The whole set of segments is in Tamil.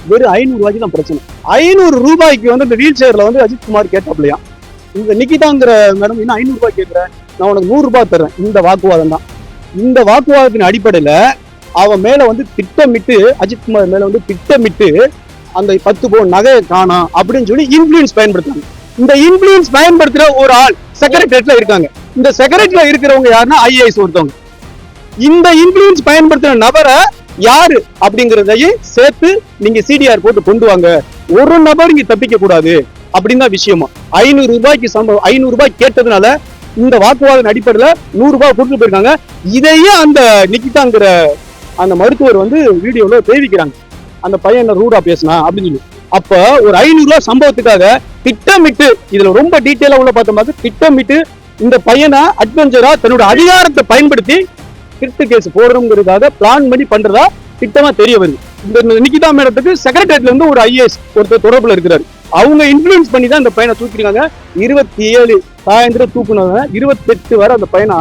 வெறும் 500 ரூபாய்க்கு தான் பிரச்சனை. 500 ரூபாய்க்கு வந்து இந்த வீல் சேர்ல வந்து அஜித்குமார் கேட்டாப்லையா, இந்த நிக்கிதாங்கிற மேடம் இன்னும் 500 ரூபாய் கேட்கிறேன், நான் உனக்கு 100 ரூபாய் தர்றேன். இந்த வாக்குவாதம் தான். இந்த வாக்குவாதத்தின் அடிப்படையில அவன் மேல வந்து திட்டமிட்டு, அஜித்குமார் மேல வந்து திட்டமிட்டு அந்த 10 பவுன் நகையை காணாம் அப்படின்னு சொல்லி இன்ஃபுளுன்ஸ் பயன்படுத்துறாங்க. இந்த இன்ஃபுளுன்ஸ் பயன்படுத்துற ஒரு ஆள் செக்ரட்டரியேட்ல இருக்காங்க. இந்த செக்ரட்டரியில இருக்கிறவங்க யாருன்னா ஐஏஎஸ் ஒருத்தவங்க. இந்த இன்ஃபுளுன்ஸ் பயன்படுத்துற நபரை யாரு அப்படிங்கறதையும் சேர்த்து நீங்க சிடிஆர் போட்டு கொண்டு வாங்க. ஒரு நபர் இங்க தப்பிக்க கூடாது அப்படின்னு தான் விஷயமா. 500 ரூபாய்க்கு 500 ரூபாய் கேட்டதுனால இந்த வாக்குவாதம் அடிப்படையில 100 ரூபாய் கொடுத்து போயிருக்காங்க. இதையே அந்த நிக்கிதாங்கிற அந்த மருத்துவர் வந்து வீடியோல தெரிவிக்கிறாங்க, அந்த பையன் ரூடா பேசினா அப்படின்னு சொல்லி. அப்ப ஒரு 500 ரூபாய் சம்பவத்துக்காக திட்டமிட்டு, இதுல ரொம்ப டீட்டெயிலா உள்ள பார்த்தோம்னா திட்டமிட்டு இந்த பையனை அட்வென்ச்சரா தன்னோட அதிகாரத்தை பயன்படுத்தி திருட்டு கேஸ் போடணுங்கிறதுக்காக பிளான் பண்ணி பண்றதா திட்டமா தெரிய வருது. இந்த நிக்கிதா மேடத்துக்கு செக்ரட்டரியேட்ல இருந்து ஒரு ஐஏஎஸ் ஒருத்தர் தொடர்புல இருக்கிறாரு. அவங்க இன்ஃபுளுன்ஸ் பண்ணி தான் இந்த பையனை தூக்கிருக்காங்க. 27 சாயந்தரம் தூக்குனவங்க 28 வரை அந்த பையனை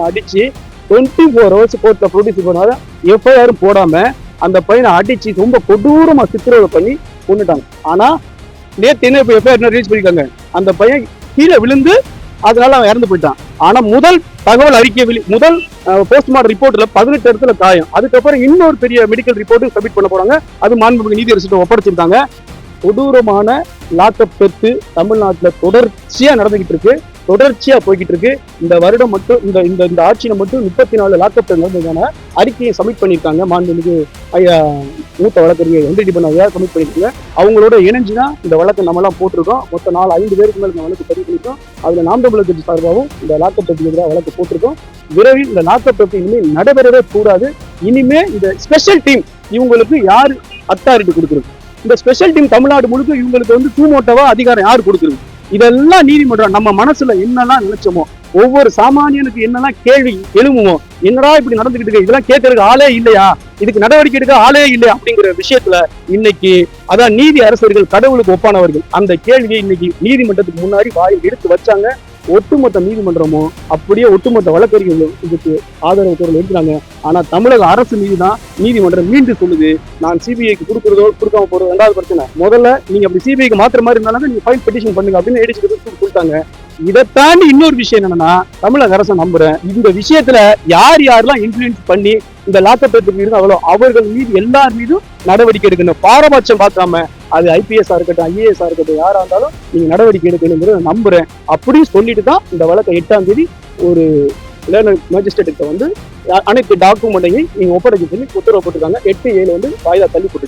அடிச்சு 24 ஹவர்ஸ் கோர்ட்ல ப்ரொடியூஸ் பண்ணாத எஃப்ஐஆரும் போடாம அந்த பையனை அடிச்சு ரொம்ப கொடூரமா சித்திரவதை பண்ணி கொண்டுட்டாங்க. ஆனா நேற்று என்ன இப்ப எஃப்ஐஆர் ரீச் பண்ணிருக்காங்க, அந்த பையன் கீழே விழுந்து அதனால அவன் இறந்து போயிட்டான். ஆனா முதல் தகவல் அறிக்கை முதல் போஸ்ட்மார்டம் ரிப்போர்ட்ல 18 இடத்துல காயம். அதுக்கப்புறம் இன்னொரு பெரிய மெடிக்கல் ரிப்போர்ட் சப்மிட் பண்ண போறாங்க. அது மாண்புமிகு நீதியரசர்கிட்ட ஒப்படைச்சிருக்காங்க. கொடூரமான லாக்அப் டெத்து தமிழ்நாட்டுல தொடர்ச்சியா நடந்துகிட்டு இருக்கு, தொடர்ச்சியா போய்கிட்டு இருக்கு. இந்த வருடம் மட்டும் இந்த ஆட்சியில மட்டும் 34 லாக்அப் டெத் நடந்ததுக்கான அறிக்கையை சப்மிட் பண்ணியிருக்காங்க. மாண்புமிகு ஐயா மூத்த வழக்கறிஞர் என்டி பண்ண சப்மிட் பண்ணியிருக்காங்க. அவங்களோட இணைஞ்சுதான் இந்த வழக்கை நம்மளாம் போட்டிருக்கோம். மொத்தம் 5 பேருக்கு மேல இந்த வழக்கு பதிவு பண்ணியிருக்கோம். அதுல நாம் தமிழர் கட்சி சார்பாகவும் இந்த லாக்அப் டெத்துக்கு எதிராக வழக்கு போட்டிருக்கோம். விரைவில் இந்த லாக்அப் டெத் இனிமேல் நடைபெறவே கூடாது. இனிமே இந்த ஸ்பெஷல் டீம் இவங்களுக்கு யாரு அத்தாரிட்டி கொடுக்குறது, இந்த ஸ்பெஷல் டீம் தமிழ்நாடு முழுக்க இவங்களுக்கு வந்து சூமோட்டவா அதிகாரம் யாரு கொடுக்குறது, இதெல்லாம் நீதிமன்றம் நம்ம மனசுல என்னெல்லாம் நினைச்சோமோ, ஒவ்வொரு சாமானியனுக்கு என்னெல்லாம் கேள்வி எழுமுமோ, என்னடா இப்படி நடந்துகிட்டு இருக்கு, இதெல்லாம் கேட்கறதுக்கு ஆளே இல்லையா, இதுக்கு நடவடிக்கை எடுக்க ஆளே இல்லையா அப்படிங்கிற விஷயத்துல இன்னைக்கு அதான் நீதி அரசர்கள் கடவுளுக்கு ஒப்பானவர்கள் அந்த கேள்வியை இன்னைக்கு நீதிமன்றத்துக்கு முன்னாடி வாயில் எடுத்து வச்சாங்க. ஒட்டுமொத்த நீதிமன்றமும் அப்படியே ஒட்டுமொத்த வழக்கறிஞர்களும் இதுக்கு ஆதரவு குரல் எடுக்கிறாங்க. ஆனா தமிழக அரசு மீதுதான் நீதிமன்றம் மீண்டும் சொல்லுது, நான் சிபிஐக்கு கொடுக்குறதோ கொடுக்காம போறதோ 2வது பிரச்சனை. முதல்ல நீங்க அப்படி சிபிஐக்கு மாத்திர மாதிரி இருந்தாலும் நீங்க ஃபைல் பெட்டிஷன் பண்ணுங்க அப்படின்னு ஏடிசி சொல்லிட்டாங்க. இதை தாண்டி இன்னொரு விஷயம் என்னன்னா, தமிழக அரசை நம்புறேன், இந்த விஷயத்துல யாரெல்லாம் இன்ஃபுளுன்ஸ் பண்ணி இந்த லாக்அப் டெத்துக்கு இருந்தாங்களோ அவர்கள் மீது எல்லார் மீதும் நடவடிக்கை எடுக்கணும். பாரபட்சம் பார்க்காம அது ஐபிஎஸ் இருக்கட்டும் ஐஏஎஸ் இருக்கட்டும் யாரா இருந்தாலும் நீங்க நடவடிக்கை எடுக்கணுங்கிறத நம்புறேன் அப்படின்னு சொல்லிட்டு தான் இந்த வழக்கை 8ஆம் தேதி ஒரு மேஜிஸ்ட்ரேட் வந்து அனைத்து டாக்குமெண்ட்டையும் நீங்க ஒப்படைக்க சொல்லி உத்தரவு போட்டிருக்காங்க. 8/7 வந்து வாய்தா தள்ளி போட்டு